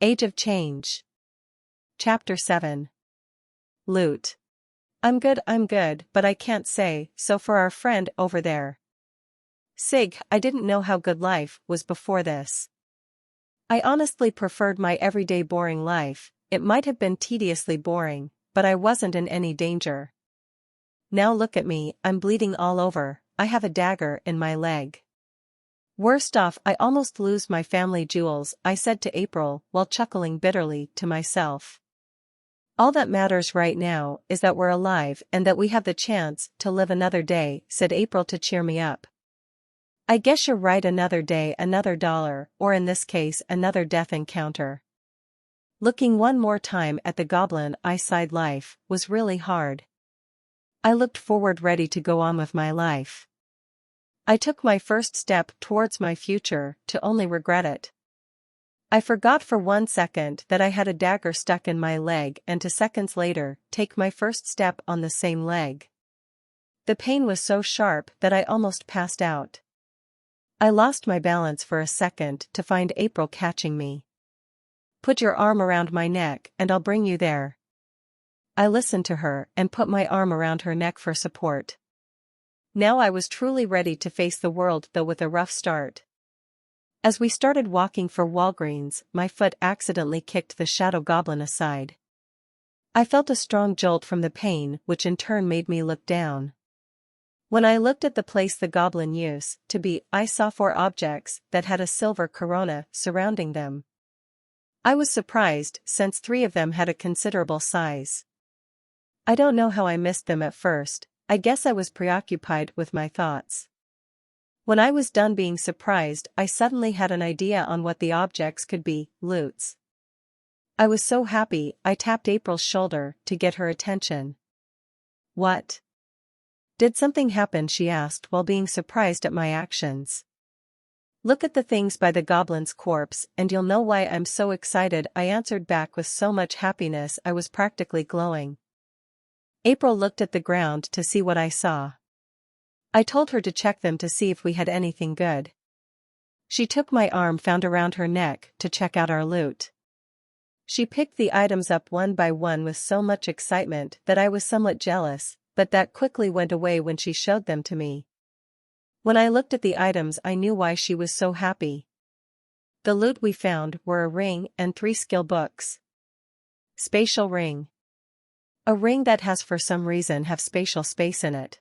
Age of Change. Chapter 7. Loot. I'm good, but I can't say so for our friend over there. Sig, I didn't know how good life was before this. I honestly preferred my everyday boring life. It might have been tediously boring, but I wasn't in any danger. Now look at me, I'm bleeding all over, I have a dagger in my leg. Worst off, I almost lose my family jewels, I said to April while chuckling bitterly to myself. All that matters right now is that we're alive and that we have the chance to live another day, said April to cheer me up. I guess you're right, another day, another dollar, or in this case another death encounter. Looking one more time at the goblin, I sighed. Life was really hard. I looked forward, ready to go on with my life. I took my first step towards my future, to only regret it. I forgot for 1 second that I had a dagger stuck in my leg and 2 seconds later, take my first step on the same leg. The pain was so sharp that I almost passed out. I lost my balance for a second to find April catching me. Put your arm around my neck and I'll bring you there. I listened to her and put my arm around her neck for support. Now I was truly ready to face the world, though with a rough start. As we started walking for Walgreens, my foot accidentally kicked the shadow goblin aside. I felt a strong jolt from the pain, which in turn made me look down. When I looked at the place the goblin used to be, I saw 4 objects that had a silver corona surrounding them. I was surprised, since 3 of them had a considerable size. I don't know how I missed them at first. I guess I was preoccupied with my thoughts. When I was done being surprised, I suddenly had an idea on what the objects could be: loots. I was so happy, I tapped April's shoulder to get her attention. What? Did something happen? She asked while being surprised at my actions. Look at the things by the goblin's corpse and you'll know why I'm so excited, I answered back with so much happiness I was practically glowing. April looked at the ground to see what I saw. I told her to check them to see if we had anything good. She took my arm found around her neck to check out our loot. She picked the items up one by one with so much excitement that I was somewhat jealous, but that quickly went away when she showed them to me. When I looked at the items, I knew why she was so happy. The loot we found were a ring and 3 skill books. Spatial ring. A ring that has for some reason have spatial space in it.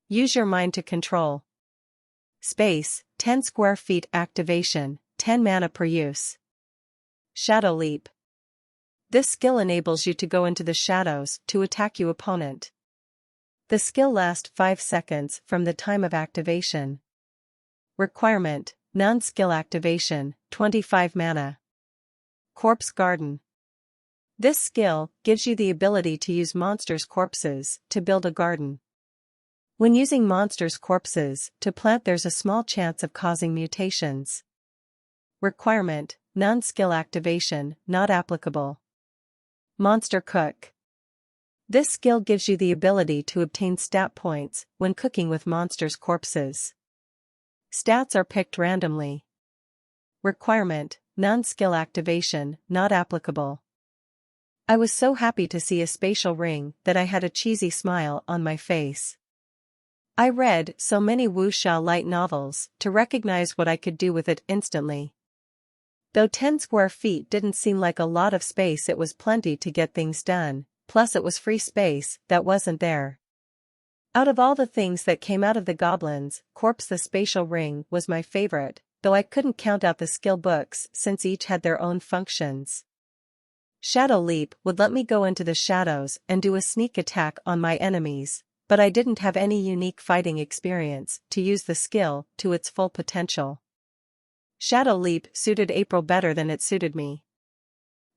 Use your mind to control. Space, 10 square feet activation, 10 mana per use. Shadow Leap. This skill enables you to go into the shadows to attack your opponent. The skill lasts 5 seconds from the time of activation. Requirement, non-skill activation, 25 mana. Corpse Garden. This skill gives you the ability to use monsters' corpses to build a garden. When using monsters' corpses to plant, there's a small chance of causing mutations. Requirement, non-skill activation, not applicable. Monster Cook. This skill gives you the ability to obtain stat points when cooking with monsters' corpses. Stats are picked randomly. Requirement, non-skill activation, not applicable. I was so happy to see a spatial ring that I had a cheesy smile on my face. I read so many wuxia light novels to recognize what I could do with it instantly. Though 10 square feet didn't seem like a lot of space, it was plenty to get things done, plus it was free space that wasn't there. Out of all the things that came out of the goblin's corpse, the spatial ring was my favorite, though I couldn't count out the skill books since each had their own functions. Shadow Leap would let me go into the shadows and do a sneak attack on my enemies, but I didn't have any unique fighting experience to use the skill to its full potential. Shadow Leap suited April better than it suited me.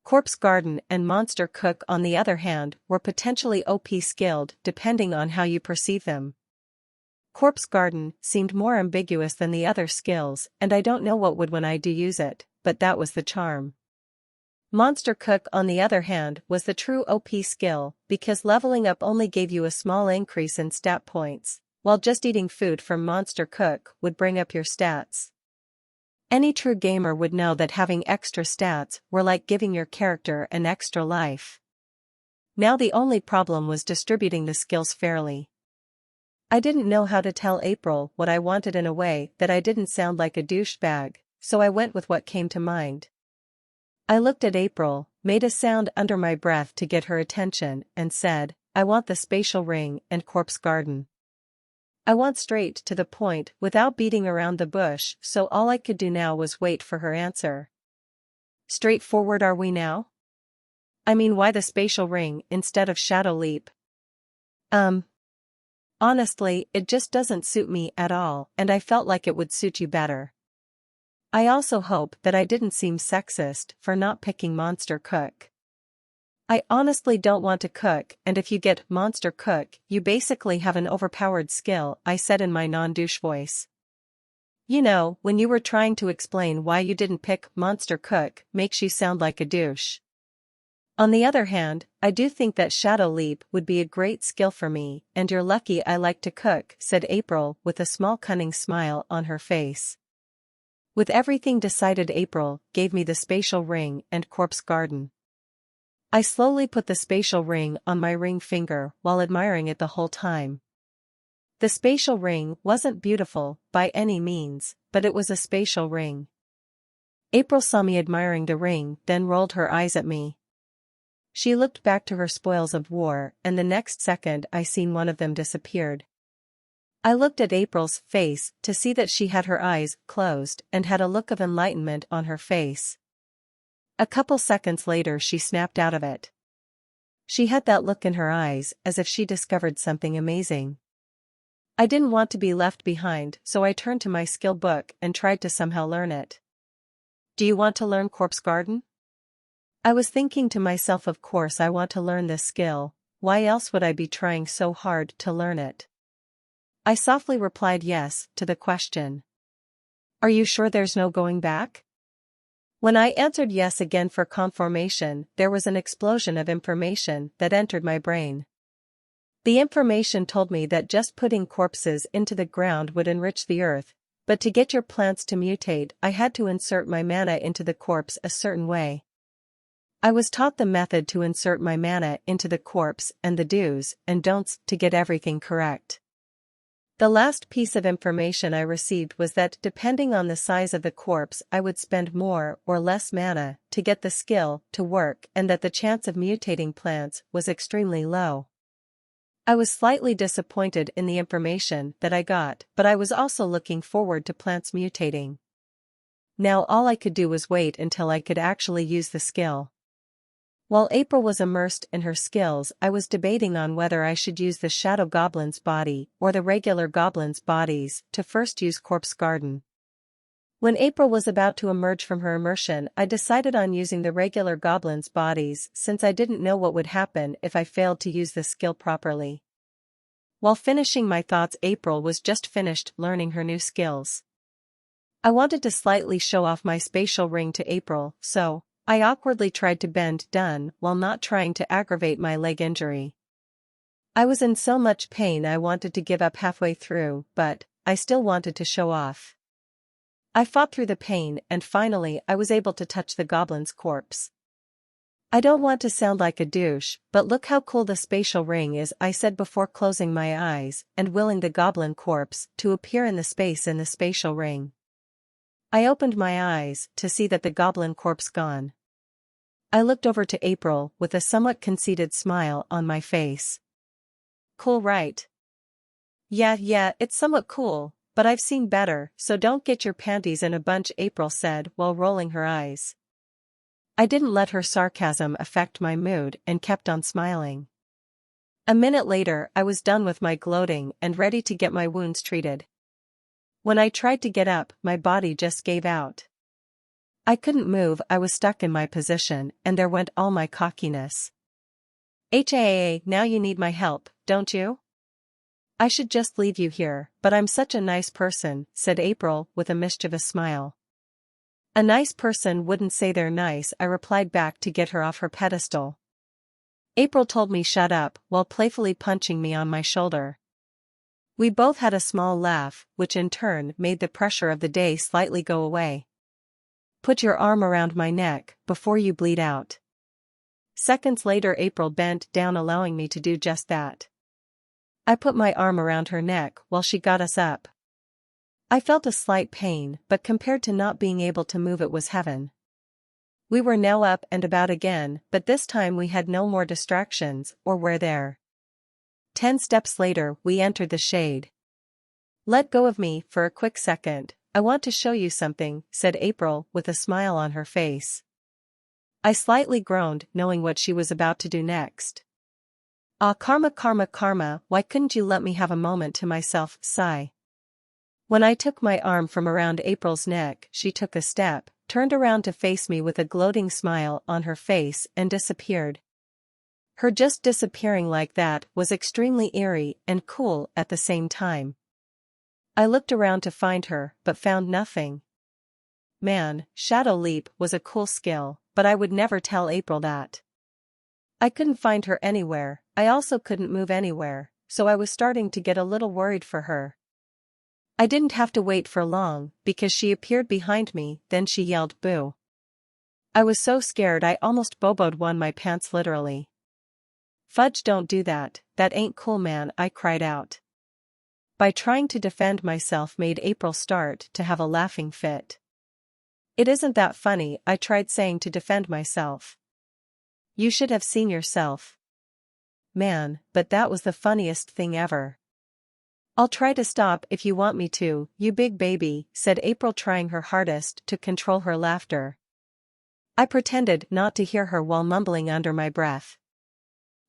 Corpse Garden and Monster Cook, on the other hand, were potentially OP skilled depending on how you perceive them. Corpse Garden seemed more ambiguous than the other skills, and I don't know what would when I do use it, but that was the charm. Monster Cook, on the other hand, was the true OP skill, because leveling up only gave you a small increase in stat points, while just eating food from Monster Cook would bring up your stats. Any true gamer would know that having extra stats were like giving your character an extra life. Now the only problem was distributing the skills fairly. I didn't know how to tell April what I wanted in a way that I didn't sound like a douchebag, so I went with what came to mind. I looked at April, made a sound under my breath to get her attention, and said, "I want the spatial ring and corpse garden." I want straight to the point without beating around the bush, so all I could do now was wait for her answer. Straightforward are we now? I mean, why the spatial ring instead of Shadow Leap? Honestly, it just doesn't suit me at all, and I felt like it would suit you better. I also hope that I didn't seem sexist for not picking Monster Cook. I honestly don't want to cook, and if you get Monster Cook, you basically have an overpowered skill, I said in my non-douche voice. You know, when you were trying to explain why you didn't pick Monster Cook, makes you sound like a douche. On the other hand, I do think that Shadow Leap would be a great skill for me, and you're lucky I like to cook, said April with a small cunning smile on her face. With everything decided, April gave me the spatial ring and corpse garden. I slowly put the spatial ring on my ring finger while admiring it the whole time. The spatial ring wasn't beautiful by any means, but it was a spatial ring. April saw me admiring the ring, then rolled her eyes at me. She looked back to her spoils of war, and the next second I seen one of them disappeared. I looked at April's face to see that she had her eyes closed and had a look of enlightenment on her face. A couple seconds later she snapped out of it. She had that look in her eyes as if she discovered something amazing. I didn't want to be left behind, so I turned to my skill book and tried to somehow learn it. Do you want to learn Corpse Garden? I was thinking to myself, of course I want to learn this skill, why else would I be trying so hard to learn it? I softly replied yes to the question. Are you sure there's no going back? When I answered yes again for confirmation, there was an explosion of information that entered my brain. The information told me that just putting corpses into the ground would enrich the earth, but to get your plants to mutate, I had to insert my mana into the corpse a certain way. I was taught the method to insert my mana into the corpse and the do's and don'ts to get everything correct. The last piece of information I received was that depending on the size of the corpse I would spend more or less mana to get the skill to work, and that the chance of mutating plants was extremely low. I was slightly disappointed in the information that I got, but I was also looking forward to plants mutating. Now all I could do was wait until I could actually use the skill. While April was immersed in her skills, I was debating on whether I should use the Shadow Goblin's body or the regular goblins' bodies to first use Corpse Garden. When April was about to emerge from her immersion, I decided on using the regular goblins' bodies since I didn't know what would happen if I failed to use the skill properly. While finishing my thoughts, April was just finished learning her new skills. I wanted to slightly show off my spatial ring to April, so I awkwardly tried to bend down while not trying to aggravate my leg injury. I was in so much pain I wanted to give up halfway through, but I still wanted to show off. I fought through the pain and finally I was able to touch the goblin's corpse. I don't want to sound like a douche, but look how cool the spatial ring is, I said before closing my eyes and willing the goblin corpse to appear in the space in the spatial ring. I opened my eyes to see that the goblin corpse gone. I looked over to April with a somewhat conceited smile on my face. Cool, right? Yeah, it's somewhat cool, but I've seen better, so don't get your panties in a bunch, April said while rolling her eyes. I didn't let her sarcasm affect my mood and kept on smiling. A minute later I was done with my gloating and ready to get my wounds treated. When I tried to get up, my body just gave out. I couldn't move, I was stuck in my position, and there went all my cockiness. Now you need my help, don't you? I should just leave you here, but I'm such a nice person, said April with a mischievous smile. A nice person wouldn't say they're nice, I replied back to get her off her pedestal. April told me shut up while playfully punching me on my shoulder. We both had a small laugh, which in turn made the pressure of the day slightly go away. Put your arm around my neck, before you bleed out. Seconds later April bent down allowing me to do just that. I put my arm around her neck while she got us up. I felt a slight pain, but compared to not being able to move it was heaven. We were now up and about again, but this time we had no more distractions, or were there. 10 steps later, we entered the shade. Let go of me for a quick second, I want to show you something, said April with a smile on her face. I slightly groaned, knowing what she was about to do next. Ah, karma, karma, karma, why couldn't you let me have a moment to myself, sigh. When I took my arm from around April's neck, she took a step, turned around to face me with a gloating smile on her face and disappeared. Her just disappearing like that was extremely eerie and cool at the same time. I looked around to find her, but found nothing. Man, Shadow Leap was a cool skill, but I would never tell April that. I couldn't find her anywhere, I also couldn't move anywhere, so I was starting to get a little worried for her. I didn't have to wait for long, because she appeared behind me, then she yelled boo. I was so scared I almost boboed one my pants literally. Fudge, don't do that, that ain't cool man, I cried out. By trying to defend myself made April start to have a laughing fit. It isn't that funny, I tried saying to defend myself. You should have seen yourself. Man, but that was the funniest thing ever. I'll try to stop if you want me to, you big baby, said April trying her hardest to control her laughter. I pretended not to hear her while mumbling under my breath.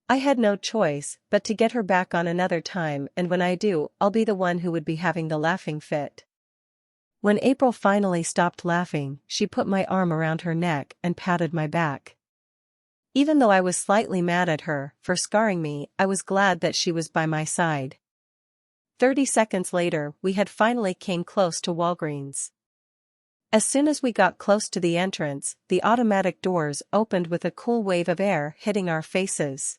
I had no choice but to get her back on another time, and when I do, I'll be the one who would be having the laughing fit. When April finally stopped laughing, she put my arm around her neck and patted my back. Even though I was slightly mad at her for scarring me, I was glad that she was by my side. 30 seconds later, we had finally came close to Walgreens. As soon as we got close to the entrance, the automatic doors opened with a cool wave of air hitting our faces.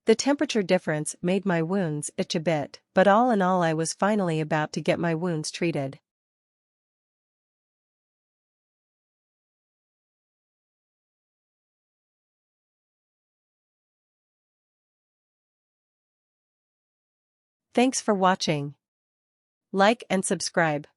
The temperature difference made my wounds itch a bit, but all in all I was finally about to get my wounds treated. Thanks for watching. Like and subscribe.